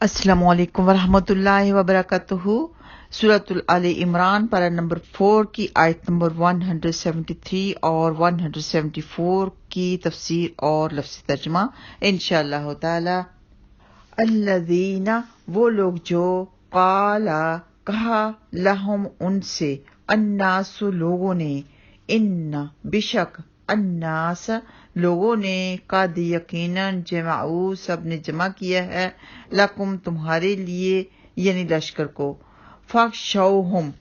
अस्सलामु अलैकुम वरहमतुल्लाहि वबरकातुहू। सूरतुल आले इमरान पारा नंबर 4 की आयत नंबर 173 और 174 की तफसीर और लफ्ज़ी तर्जुमा इंशाअल्लाह ताला। अल्लज़ीना वो लोग जो काला कहा लहुम उनसे अन्नासु लोगों ने इन्ना बेशक अन्नास लोगों ने कद यकीनन जमाऊ सब ने जमा किया है लकुम तुम्हारे लिए यानी लश्कर को फख्शौहुम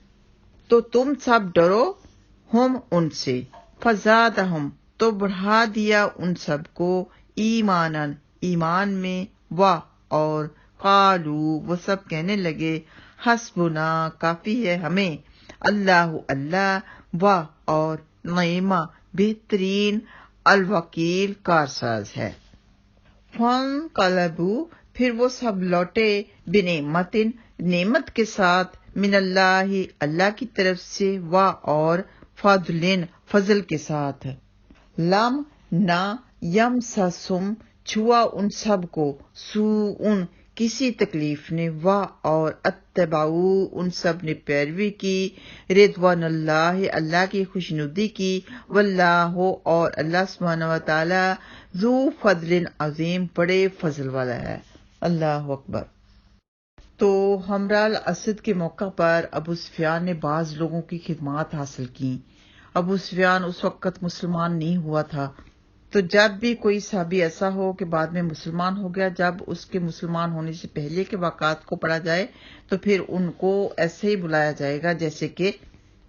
तो तुम सब डरो हम उनसे फज़ादहुम तो बढ़ा दिया उन सब को ईमानन ईमान में व और कालू वो सब कहने लगे हस्बुना काफी है हमें अल्लाह अल्लाह व और नईमा बेहतरीन अलवकील कारसाज है। फन कलबू फिर वो सब लौटे बिनेमतिन नेमत के साथ मिनल्लाहि अल्लाह की तरफ से व और फजलिन फजल के साथ लम ना यम ससुम छुआ उन सब को सूउन किसी तकलीफ ने व और अत्तबाऊ उन सब ने पैरवी की रिदवानुल्लाह अल्लाह की खुशनुदी की वल्लाहु और अल्लाह सुब्हानहु व तआला ज़ू फजलिन अजीम बड़े फजल वाला है। अल्लाह अकबर। तो हमराल असद के मौका पर अबू सुफियान ने बाज लोगों की खिदमत हासिल की। अबू सुफियान उस वक्त मुसलमान नहीं हुआ था। तो जब भी कोई साहबी ऐसा हो कि बाद में मुसलमान हो गया, जब उसके मुसलमान होने से पहले के वाक़ात को पढ़ा जाए तो फिर उनको ऐसे ही बुलाया जाएगा जैसे कि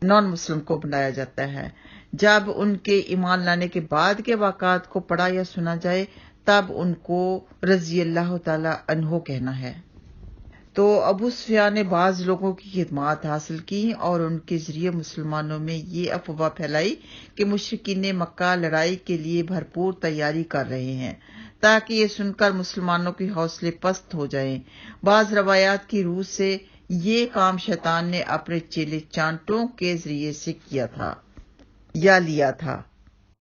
नॉन मुस्लिम को बुलाया जाता है। जब उनके ईमान लाने के बाद के वाक़ात को पढ़ा या सुना जाए तब उनको रज़ी अल्लाह ताला अन्हो कहना है। तो अबू सुफियान ने बाज लोगों की खिदमत हासिल की और उनके जरिए मुसलमानों में ये अफवाह फैलाई कि मुशरिकीन मक्का लड़ाई के लिए भरपूर तैयारी कर रहे हैं, ताकि ये सुनकर मुसलमानों के हौसले पस्त हो जाएं। बाज रवायात की रूह से ये काम शैतान ने अपने चेले चांटों के जरिए से किया था या लिया था,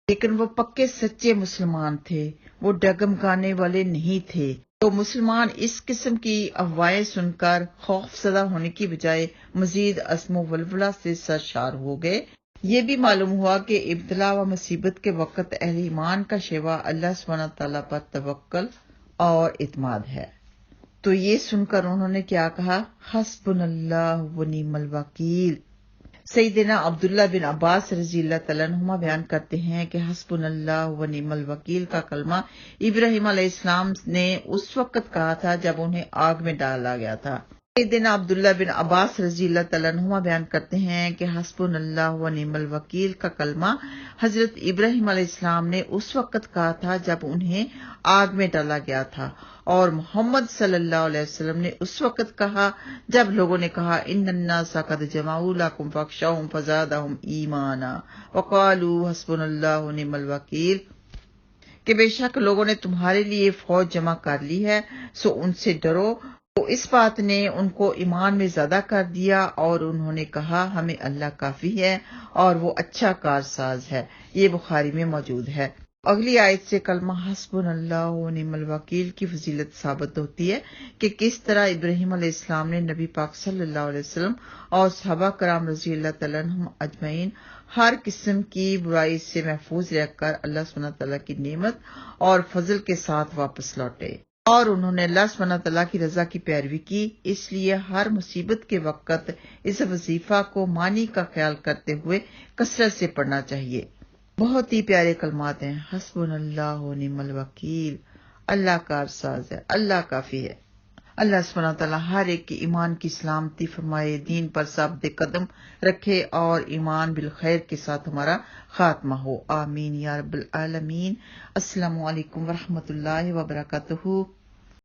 लेकिन वो पक्के सच्चे मुसलमान थे, वो डगमगाने वाले नहीं थे। तो मुसलमान इस किस्म की अफवाहें सुनकर खौफजदा होने की बजाय मजीद अस्मो वलवला से सरशार हो गए। ये भी मालूम हुआ कि इब्तला व मुसीबत के वक्त अहले ईमान का शेवा अल्लाह सुब्हानहु व तआला पर तवक्कुल और इत्मीनान है। तो ये सुनकर उन्होंने क्या कहा, हस्बुनल्लाह व निअमल वकील। सैयदना अब्दुल्ला बिन अब्बास रज़ी अल्लाह तआला अन्हुमा बयान करते हैं कि हस्बुनल्लाह व निअमल वकील का कलमा इब्राहिम अलैहिस्सलाम ने उस वक्त कहा था जब उन्हें आग में डाला गया था। सैयदना अब्दुल्ला बिन अब्बास रज़ी अल्लाह तआला अन्हुमा बयान करते हैं कि हस्बुनल्लाह व निअमल वकील का कलमा हजरत इब्राहिम अलैहिस्सलाम ने उस वक्त कहा था जब उन्हें आग में डाला गया था, और मोहम्मद सल्लल्लाहु अलैहि वसल्लम ने उस वक्त कहा जब लोगों ने कहा इन्नन्नासा क़द जमाऊ लकुम फख्शौहुम फज़ादहुम ईमाना वक़ालू हस्बुनल्लाहु व निअमल वकील, कि बेशक लोगों ने तुम्हारे लिए फौज जमा कर ली है सो उनसे डरो। तो इस बात ने उनको ईमान में ज्यादा कर दिया और उन्होंने कहा हमें अल्लाह काफी है और वो अच्छा कारसाज है। ये बुखारी में मौजूद है। अगली आयत से कलमा हस्बुनल्लाह व निअमल वकील की फजीलत साबित होती है कि किस तरह इब्राहिम अलैहिस्सलाम ने नबी पाक सल्लल्लाहु अलैहि वसल्लम और सहाबा कराम रज़ी अल्लाह तआला अन्हुम अजमईन हर किस्म की बुराई से महफूज रहकर अल्लाह सुब्हानहु व तआला की नेमत और फजल के साथ वापस लौटे, और उन्होंने अल्लाह सुब्हानहु व तआला की रजा की पैरवी की। इसलिए हर मुसीबत के वक्त इस वजीफा को मानी का ख्याल करते हुए कसरत से पढ़ना चाहिए। बहुत ही प्यारे कलमात हैं। हस्बुनल्लाह व निअमल वकील, अल्लाह कारसाज है, अल्लाह काफी है। अल्लाह सुब्हानहु व तआला हर एक की ईमान की सलामती फरमाए, दीन पर साबित कदम रखे और ईमान बिल खैर के साथ हमारा खात्मा हो। आमीन या रब्बल आलमीन। अस्सलामु अलैकुम व रहमतुल्लाहि व बरकातुहू।